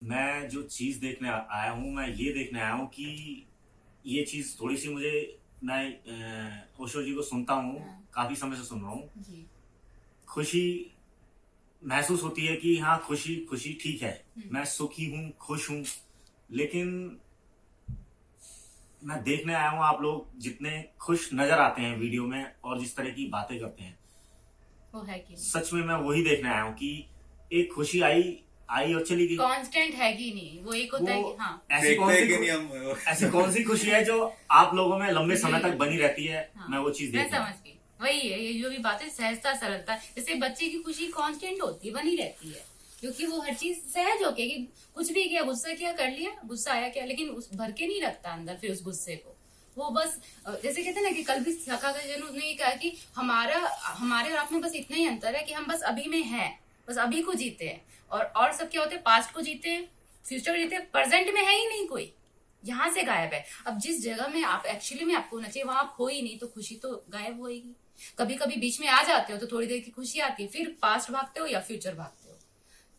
मैं जो चीज देखने आया हूँ, मैं ये देखने आया हूँ कि ये चीज थोड़ी सी मुझे, मैं ओशो जी को सुनता हूँ, हाँ काफी समय से सुन रहा हूँ। जी। खुशी महसूस होती है कि हाँ, खुशी खुशी ठीक है, हम्म। मैं सुखी हूँ, खुश हूँ। लेकिन मैं देखने आया हूँ, आप लोग जितने खुश नजर आते हैं वीडियो में और जिस तरह की बातें करते हैं, वो है कि नहीं, सच में मैं वही देखने आया हूँ कि एक खुशी आई आई और चली गई। कांस्टेंट है कि नहीं। वो एक होता वो है कि हाँ। ऐसी देखते कौन हैं सी कि नहीं हम। ऐसी कौन सी खुशी है जो आप लोगों में लंबे समय तक बनी रहती है? हाँ, मैं वो चीज मैं देखने आया समझ गई। वही है, ये जो भी बात है, सहजता सरलता। जैसे बच्चे की खुशी कांस्टेंट होती है, बनी रहती है, क्योंकि वो हर चीज सहज होके कि कुछ भी किया, गुस्सा किया, कर लिया, गुस्सा आया क्या, लेकिन उस भर के नहीं रखता अंदर फिर उस गुस्से को। वो बस जैसे कहते हैं ना कि कल भी सखा का जन उसने ये कहा कि हमारे और आप में बस इतना ही अंतर है कि हम बस अभी में हैं, बस अभी को जीते हैं। और सब क्या होते हैं, पास्ट को जीते हैं, फ्यूचर को जीते हैं, प्रेजेंट में है ही नहीं कोई, यहाँ से गायब है। अब जिस जगह में आप एक्चुअली में आपको होना चाहिए वहां आप हो ही नहीं, तो खुशी तो गायब होएगी। कभी कभी बीच में आ जाते हो तो थोड़ी देर की खुशी आती है, फिर पास्ट भागते हो या फ्यूचर भागते हो।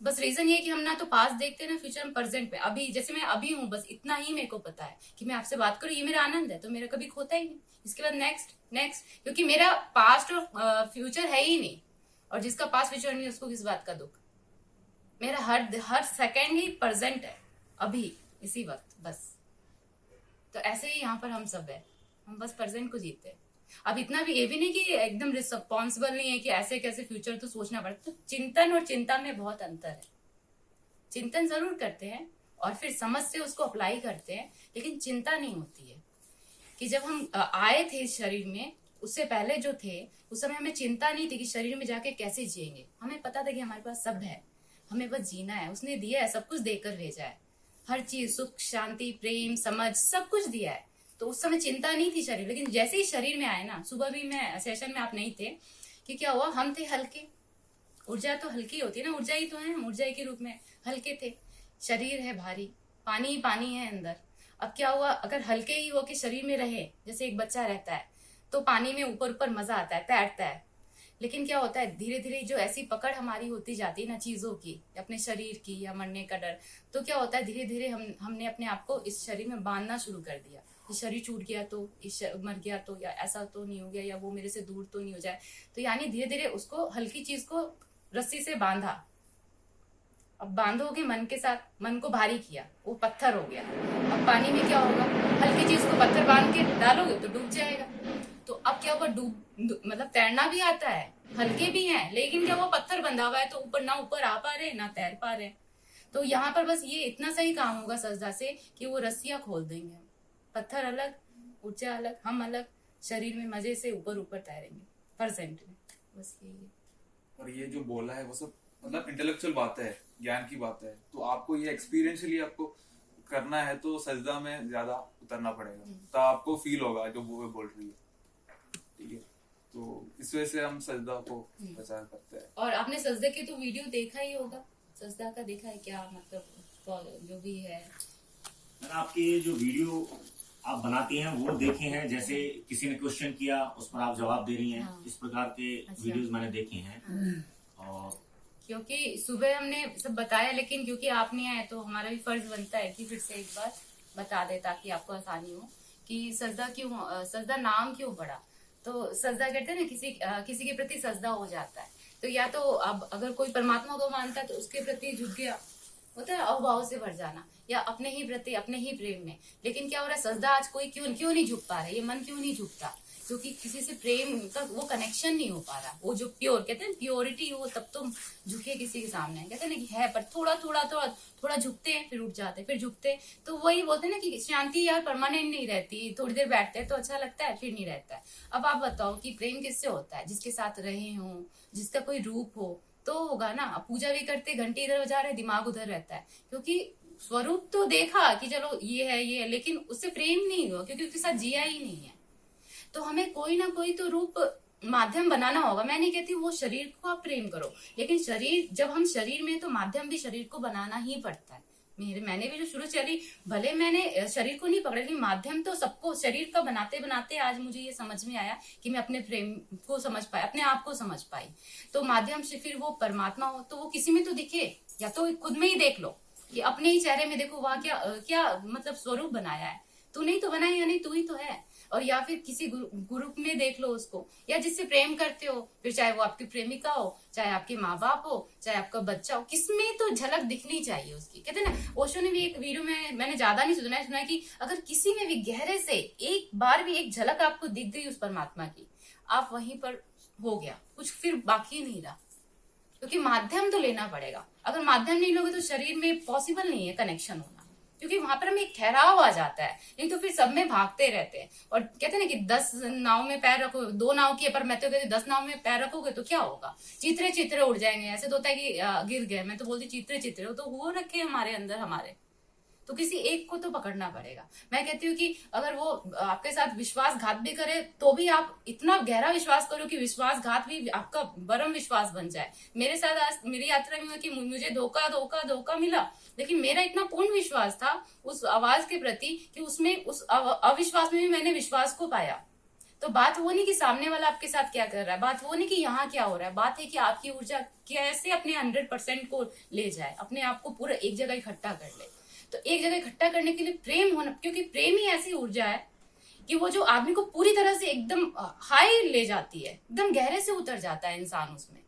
बस रीजन ये है कि हम ना तो पास्ट देखते हैं ना फ्यूचर, में प्रेजेंट पे अभी, जैसे मैं अभी हूँ, बस इतना ही मेरे को पता है कि मैं आपसे बात करूँ, ये मेरा आनंद है, तो मेरा कभी खोता ही नहीं। इसके बाद नेक्स्ट नेक्स्ट, क्योंकि मेरा पास्ट और फ्यूचर है ही नहीं। और जिसका पास्ट फ्यूचर नहीं, उसको किस बात का दुख। मेरा हर हर सेकंड ही प्रेजेंट है, अभी, इसी वक्त बस। तो ऐसे ही यहाँ पर हम सब है, हम बस प्रेजेंट को जीते हैं। अब इतना भी ये भी नहीं कि एकदम रिस्पॉन्सिबल नहीं है कि ऐसे कैसे फ्यूचर तो सोचना पड़ता। तो चिंतन और चिंता में बहुत अंतर है। चिंतन जरूर करते हैं और फिर समझ से उसको अप्लाई करते हैं, लेकिन चिंता नहीं होती है। कि जब हम आए थे इस शरीर में, उससे पहले जो थे, उस समय हमें चिंता नहीं थी कि शरीर में जाके कैसे जिएंगे। हमें पता था कि हमारे पास सब है, हमें बस जीना है। उसने दिया है, सब कुछ देकर भेजा है, हर चीज, सुख शांति प्रेम समझ सब कुछ दिया है। तो उस समय चिंता नहीं थी शरीर। लेकिन जैसे ही शरीर में आए ना, सुबह भी मैं सेशन में आप नहीं थे, कि क्या हुआ, हम थे हल्के। ऊर्जा तो हल्की होती है ना, ऊर्जा ही तो है, हम ऊर्जा ही के रूप में हल्के थे। शरीर है भारी, पानी ही पानी है अंदर। अब क्या हुआ, अगर हल्के ही होके शरीर में रहे, जैसे एक बच्चा रहता है तो पानी में ऊपर ऊपर मजा आता है, तैरता है। लेकिन क्या होता है, धीरे धीरे जो ऐसी पकड़ हमारी होती जाती है ना चीजों की, अपने शरीर की, या मरने का डर, तो क्या होता है, धीरे धीरे हमने अपने आप को इस शरीर में बांधना शुरू कर दिया। ये शरीर छूट गया तो, मर गया तो, या ऐसा तो नहीं हो गया, या वो मेरे से दूर तो नहीं हो जाए। तो यानी धीरे धीरे उसको, हल्की चीज को रस्सी से बांधा। अब बांधोगे मन के साथ, मन को भारी किया, वो पत्थर हो गया। अब पानी में क्या होगा, हल्की चीज को पत्थर बांध के डालोगे तो डूब जाएगा। तो अब क्या होगा, मतलब तैरना भी आता है, हल्के भी हैं, लेकिन क्या वो पत्थर बंधा हुआ है, तो ऊपर ना ऊपर आ पा रहे ना तैर पा रहे। तो यहाँ पर बस ये इतना सही काम होगा सजदा से कि वो रस्सियां खोल देंगे। हम पत्थर अलग, ऊर्जा अलग, हम अलग, शरीर में मजे से ऊपर ऊपर तैरेंगे प्रेजेंट में। बस यही है। और ये जो बोला है वो सब मतलब इंटेलेक्चुअल बात है, ज्ञान की बात है। तो आपको ये एक्सपीरियंशियली आपको करना है तो सजदा में ज्यादा उतरना पड़ेगा, तो आपको फील होगा जो वो बोल रही है। ठीक है, तो इस वजह से हम सजदा को प्रचार करते हैं। और आपने सजदे की तो वीडियो देखा ही होगा, सजदा का देखा है क्या, मतलब जो भी है। मैंने आपके जो वीडियो आप बनाती हैं वो देखे हैं, जैसे किसी ने क्वेश्चन किया उस पर आप जवाब दे रही हैं, हाँ। इस प्रकार के अच्छा। वीडियोस मैंने देखे हैं। और क्योंकि सुबह हमने सब बताया, लेकिन क्योंकि आप नहीं आए तो हमारा भी फर्ज बनता है कि फिर से एक बार बता दे, ताकि आपको आसानी हो कि सजदा क्यों, सजदा नाम क्यों पड़ा। तो सजदा कहते हैं ना, किसी के प्रति सजदा हो जाता है। तो या तो अब अगर कोई परमात्मा को मानता है तो उसके प्रति झुक गया, होता है अवभाव से भर जाना, या अपने ही प्रति, अपने ही प्रेम में। लेकिन क्या हो रहा है, सजदा आज कोई क्यों क्यों नहीं झुक पा रहा है, ये मन क्यों नहीं झुकता, क्योंकि किसी से प्रेम का वो कनेक्शन नहीं हो पा रहा। वो जो प्योर कहते हैं प्योरिटी हो, तब तुम झुके किसी के सामने, कहते हैं ना कि है, पर थोड़ा थोड़ा थोड़ा थोड़ा झुकते हैं, फिर उठ जाते हैं, फिर झुकते हैं। तो वही बोलते हैं ना कि शांति यार परमानेंट नहीं रहती, थोड़ी देर बैठते हैं तो अच्छा लगता है, फिर नहीं रहता है। अब आप बताओ कि प्रेम किससे होता है, जिसके साथ रहे हो, जिसका कोई रूप हो तो होगा ना। अब पूजा भी करते, घंटी इधर बजा रहे, दिमाग उधर रहता है, क्योंकि स्वरूप तो देखा कि चलो ये है, लेकिन उससे प्रेम नहीं हुआ, क्योंकि उसके साथ जिया ही नहीं है। तो हमें कोई ना कोई तो रूप माध्यम बनाना होगा। मैं नहीं कहती वो शरीर को आप प्रेम करो, लेकिन शरीर, जब हम शरीर में, तो माध्यम भी शरीर को बनाना ही पड़ता है। मैंने भी जो शुरू चली, भले मैंने शरीर को नहीं पकड़ा, लेकिन माध्यम तो सबको शरीर का बनाते बनाते आज मुझे ये समझ में आया कि मैं अपने प्रेम को समझ पाई, अपने आप को समझ पाई। तो माध्यम से फिर वो परमात्मा हो तो वो किसी में तो दिखे, या तो खुद में ही देख लो। कि अपने ही चेहरे में देखो वहां क्या क्या मतलब स्वरूप बनाया है। तू नहीं तो बनाया, यानी तू ही तो है। और या फिर किसी ग्रुप में देख लो उसको, या जिससे प्रेम करते हो, फिर चाहे वो आपकी प्रेमिका हो, चाहे आपके माँ बाप हो, चाहे आपका बच्चा हो, किसमें तो झलक दिखनी चाहिए उसकी। कहते हैं ना, ओशो ने भी एक वीडियो में, मैंने ज्यादा नहीं सुना है, सुना है कि अगर किसी में भी गहरे से एक बार भी एक झलक आपको दिख गई उस परमात्मा की, आप वहीं पर हो गया, कुछ फिर बाकी नहीं रहा। क्योंकि माध्यम तो लेना पड़ेगा, अगर माध्यम नहीं लोगे तो शरीर में पॉसिबल नहीं है कनेक्शन होना, क्योंकि वहां पर हमें एक ठहराव आ जाता है, नहीं तो फिर सब में भागते रहते हैं। और कहते हैं ना कि 10 नाव में पैर रखो, 2 नाव की, पर मैं तो कहती 10 नाव में पैर रखोगे तो क्या होगा, चित्रे चित्रे उड़ जाएंगे। ऐसे तो होता है कि गिर गए, मैं तो बोलती चित्रे चित्रे, वो तो हो रखे हमारे अंदर हमारे, तो किसी एक को तो पकड़ना पड़ेगा। मैं कहती हूँ कि अगर वो आपके साथ विश्वासघात भी करे तो भी आप इतना गहरा विश्वास करो कि विश्वासघात भी आपका परम विश्वास बन जाए। मेरे साथ आज मेरी यात्रा में हुआ कि मुझे धोखा धोखा धोखा मिला, लेकिन मेरा इतना पूर्ण विश्वास था उस आवाज के प्रति कि उसमें उस अविश्वास में भी मैंने विश्वास को पाया। तो बात वो नहीं कि सामने वाला आपके साथ क्या कर रहा है, बात वो नहीं कि यहाँ क्या हो रहा है, बात है कि आपकी ऊर्जा कैसे अपने 100% को ले जाए, अपने आप को पूरा एक जगह इकट्ठा कर ले। तो एक जगह इकट्ठा करने के लिए प्रेम होना, क्योंकि प्रेम ही ऐसी ऊर्जा है कि वो जो आदमी को पूरी तरह से एकदम हाई ले जाती है, एकदम गहरे से उतर जाता है इंसान उसमें।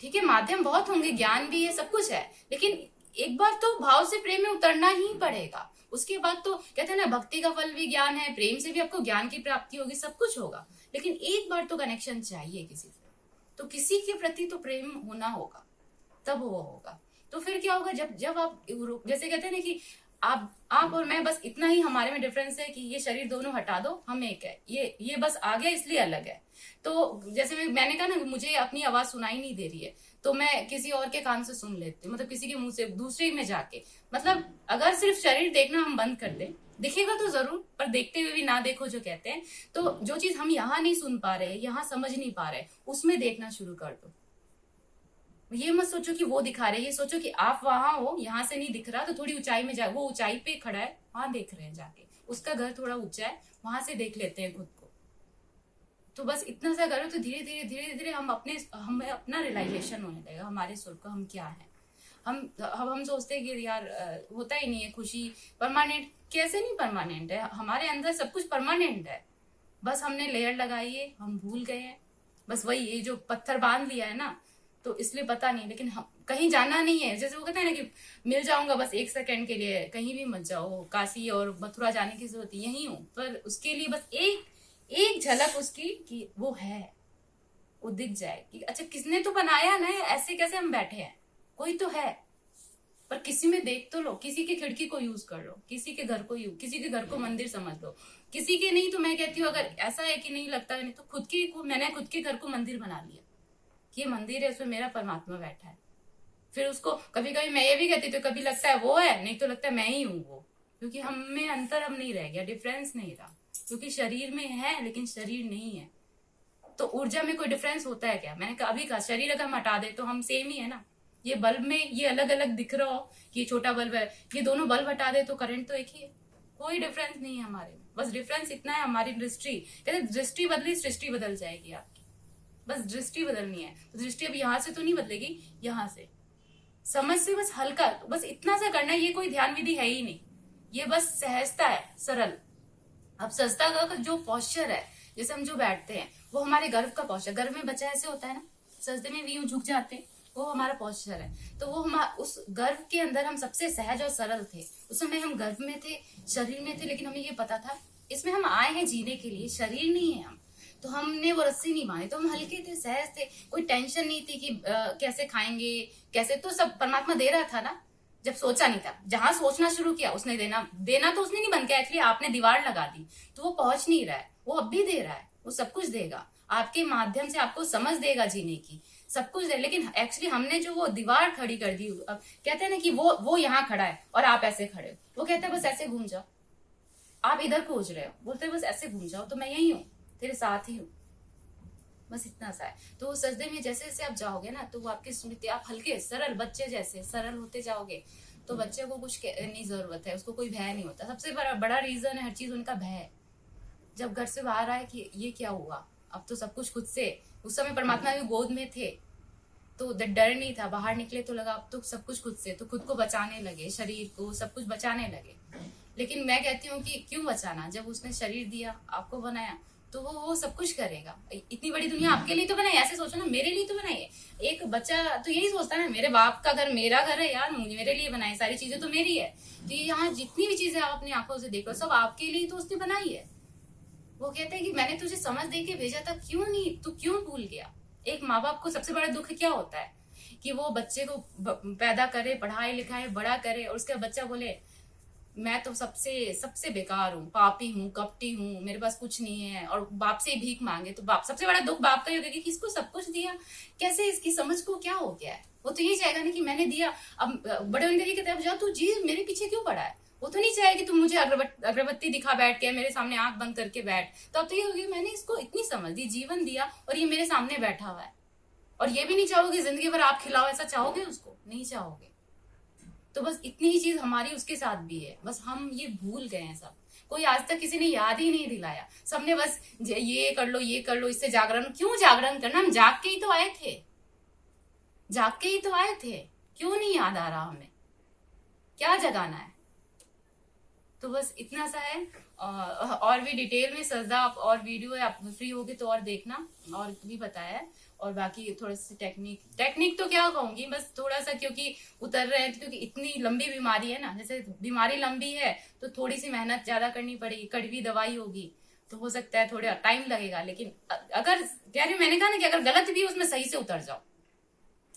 ठीक है, माध्यम बहुत होंगे, ज्ञान भी है, सब कुछ है, लेकिन एक बार तो भाव से प्रेम में उतरना ही पड़ेगा। उसके बाद तो कहते हैं ना, भक्ति का फल भी ज्ञान है, प्रेम से भी आपको ज्ञान की प्राप्ति होगी, सब कुछ होगा, लेकिन एक बार तो कनेक्शन चाहिए किसी से। तो किसी के प्रति तो प्रेम होना होगा, तब वो होगा। तो फिर क्या होगा, जब आप जैसे कहते हैं ना कि आप और मैं, बस इतना ही हमारे में डिफरेंस है कि ये शरीर दोनों हटा दो, हम एक है, ये बस आ गया इसलिए अलग है। तो जैसे मैंने कहा ना, मुझे अपनी आवाज सुनाई नहीं दे रही है, तो मैं किसी और के कान से सुन लेती हूँ, मतलब किसी के मुंह से दूसरे में जाके। मतलब अगर सिर्फ शरीर देखना हम बंद कर दें, दिखेगा तो जरूर, पर देखते हुए भी ना देखो जो कहते हैं, तो जो चीज हम यहाँ नहीं सुन पा रहे, यहाँ समझ नहीं पा रहे, उसमें देखना शुरू कर दो। ये मत सोचो कि वो दिखा रहे, ये सोचो कि आप वहां हो, यहाँ से नहीं दिख रहा तो थोड़ी ऊंचाई में जाए, वो ऊंचाई पे खड़ा है, वहां देख रहे हैं जाके, उसका घर थोड़ा ऊंचा है, वहां से देख लेते हैं खुद को। तो बस इतना सा करो तो धीरे धीरे धीरे धीरे हमें अपना रियलाइजेशन होने लगेगा हमारे स्वरूप का, हम क्या है। हम सोचते हैं कि यार होता ही नहीं है खुशी परमानेंट, कैसे नहीं परमानेंट है, हमारे अंदर सब कुछ परमानेंट है, बस हमने लेयर लगाई है, हम भूल गए हैं, बस वही ये जो पत्थर बांध लिया है ना, तो इसलिए पता नहीं। लेकिन हम कहीं जाना नहीं है, जैसे वो कहते हैं ना कि मिल जाऊंगा बस 1 सेकंड के लिए, कहीं भी मत जाओ, काशी और मथुरा जाने की जरूरत यही हूँ, पर उसके लिए बस एक झलक उसकी कि वो है, वो दिख जाए कि अच्छा किसने तो बनाया ना, ऐसे कैसे हम बैठे हैं, कोई तो है। पर किसी में देख तो लो, किसी की खिड़की को यूज कर लो, किसी के घर को किसी के घर को मंदिर समझ लो, किसी के नहीं तो मैं कहती हूँ अगर ऐसा है कि नहीं लगता, नहीं तो मैंने खुद के घर को मंदिर बना लिया, ये मंदिर है, उसमें मेरा परमात्मा बैठा है। फिर उसको कभी कभी मैं ये भी कहती तो कभी लगता है वो है, नहीं तो लगता है मैं ही हूँ वो, क्योंकि हम में अंतर अब नहीं रह गया, डिफरेंस नहीं रहा, क्योंकि शरीर में है लेकिन शरीर नहीं है। तो ऊर्जा में कोई डिफरेंस होता है क्या? मैंने अभी कहा शरीर अगर हम हटा दे तो हम सेम ही है ना। ये बल्ब में ये अलग अलग दिख रहा हो कि ये छोटा बल्ब है, ये दोनों बल्ब हटा दे तो करंट तो एक ही है, कोई डिफरेंस नहीं है हमारे में। बस डिफरेंस इतना है, हमारी दृष्टि, कहते दृष्टि बदली सृष्टि बदल जाएगी आपकी, बस दृष्टि बदलनी है। तो दृष्टि अब यहाँ से तो नहीं बदलेगी, यहाँ से समझ से बस हल्का, तो बस इतना सा करना है, ये कोई ध्यान विधि है ही नहीं, ये बस सहजता है, सरल। अब सहजता का जो पॉस्चर है, जैसे हम जो बैठते हैं वो हमारे गर्भ का पॉस्चर, गर्भ में बच्चा ऐसे होता है ना, सजदे में भी यूं झुक जाते हैं, वो हमारा पॉस्चर है। तो वो हम उस गर्भ के अंदर हम सबसे सहज और सरल थे, उस समय हम गर्भ में थे, शरीर में थे, लेकिन हमें ये पता था इसमें हम आए हैं जीने के लिए, शरीर नहीं है हम। तो हमने वो रस्सी नहीं बांधी, तो हम हल्के थे, सहज थे, कोई टेंशन नहीं थी कि कैसे खाएंगे कैसे, तो सब परमात्मा दे रहा था ना, जब सोचा नहीं था। जहां सोचना शुरू किया उसने देना तो उसने नहीं बंद किया, एक्चुअली आपने दीवार लगा दी, तो वो पहुंच नहीं रहा है, वो अब भी दे रहा है, वो सब कुछ देगा आपके माध्यम से, आपको समझ देगा जीने की, सब कुछ दे। लेकिन एक्चुअली हमने जो वो दीवार खड़ी कर दी, अब कहते हैं ना कि वो यहाँ खड़ा है और आप ऐसे खड़े हो, वो कहता है बस ऐसे घूम जाओ, आप इधर खोज रहे हो, बोलते हैं बस ऐसे घूम जाओ, तो मैं यही हूँ, तेरे साथ ही हूँ, बस इतना सा है। तो सजदे में जैसे जैसे आप जाओगे ना, तो वो आपकी स्मृति, आप हल्के सरल बच्चे जैसे सरल होते जाओगे, तो बच्चे को कुछ नहीं जरूरत है, उसको कोई भय नहीं होता। सबसे बड़ा रीजन है हर चीज उनका भय। जब घर से बाहर आए कि ये क्या हुआ, अब तो सब कुछ खुद से, उस समय परमात्मा भी गोद में थे, तो डर नहीं था, बाहर निकले तो लगा अब तो सब कुछ खुद से, तो खुद को बचाने लगे, शरीर को सब कुछ बचाने लगे। लेकिन मैं कहती हूँ कि क्यों बचाना, जब उसने शरीर दिया, आपको बनाया, तो वो सब कुछ करेगा। इतनी बड़ी दुनिया आपके लिए तो बनाई, ऐसे सोचो ना, मेरे लिए तो बनाई है। एक बच्चा तो यही सोचता है ना, मेरे बाप का घर मेरा घर है यार, मेरे लिए बनाई, सारी चीजें तो मेरी है। तो ये यहाँ जितनी भी चीजें आप अपनी आंखों से देख लो, सब आपके लिए तो उसने बनाई है। वो कहते हैं कि मैंने तुझे समझ दे के भेजा था, क्यों नहीं, तू क्यों भूल गया। एक माँ बाप को सबसे बड़ा दुख क्या होता है कि वो बच्चे को पैदा करे, पढ़ाई लिखाए, बड़ा करे, और उसका बच्चा बोले मैं तो सबसे बेकार हूँ, पापी हूँ, कपटी हूँ, मेरे पास कुछ नहीं है, और बाप से भीख मांगे। तो बाप, सबसे बड़ा दुख बाप का ही होगा कि किसको सब कुछ दिया, कैसे इसकी समझ को क्या हो गया है। वो तो यही चाहेगा ना कि मैंने दिया, अब बड़े होने के कहते हैं जाओ तू जी मेरे पीछे क्यों पड़ा है। वो तो नहीं चाहेगी तुम मुझे अगरबत्ती दिखा बैठ के, मेरे सामने आंख बंद करके बैठ। तो अब तो ये होगी मैंने इसको इतनी समझ दी, जीवन दिया, और ये मेरे सामने बैठा हुआ है। और ये भी नहीं चाहोगे जिंदगी भर आप खिलाओ, ऐसा चाहोगे उसको, नहीं चाहोगे। तो बस इतनी ही चीज हमारी उसके साथ भी है, बस हम ये भूल गए हैं सब। कोई आज तक किसी ने याद ही नहीं दिलाया, सबने बस ये कर लो, ये कर लो, इससे जागरण। क्यों जागरण करना, हम जाग के ही तो आए थे, जाग के ही तो आए थे, क्यों नहीं याद आ रहा हमें, क्या जगाना है। तो बस इतना सा है। और भी डिटेल में सजदा और वीडियो है, आप फ्री होगे तो और देखना, और भी बताया है। और बाकी थोड़ा सा टेक्निक तो क्या कहूंगी, बस थोड़ा सा, क्योंकि उतर रहे हैं, क्योंकि इतनी लंबी बीमारी है ना, जैसे बीमारी लंबी है तो थोड़ी सी मेहनत ज्यादा करनी पड़ेगी, कड़वी दवाई होगी, तो हो सकता है थोड़ा टाइम लगेगा। लेकिन अगर कह रही, मैंने कहा ना कि अगर गलत भी उसमें सही से उतर जाओ,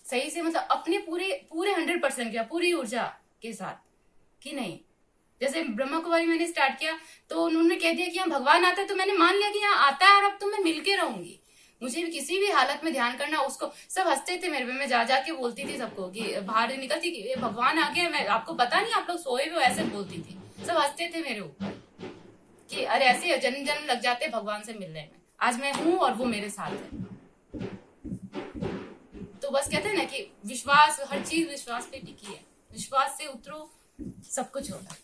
सही से, मतलब अपने पूरे 100% किया, पूरी ऊर्जा के साथ, कि नहीं। जैसे ब्रह्मा कुमारी मैंने स्टार्ट किया तो उन्होंने कह दिया कि यहाँ भगवान आता है, तो मैंने मान लिया कि यहाँ आता है, और अब तो मैं मिलके रहूंगी। मुझे भी किसी भी हालत में ध्यान करना, उसको सब हंसते थे मेरे पे, मैं जा जाके बोलती थी सबको कि बाहर निकलती कि भगवान आ गया, मैं आपको पता नहीं, आप लोग सोए हुए, ऐसे बोलती थी। सब हंसते थे मेरे ऊपर कि अरे ऐसे जन्म जन्म लग जाते भगवान से मिलने में। आज मैं हूं और वो मेरे साथ है। तो बस कहते हैं ना कि विश्वास, हर चीज विश्वास पे टिकी है, विश्वास से उतरो, सब कुछ होगा।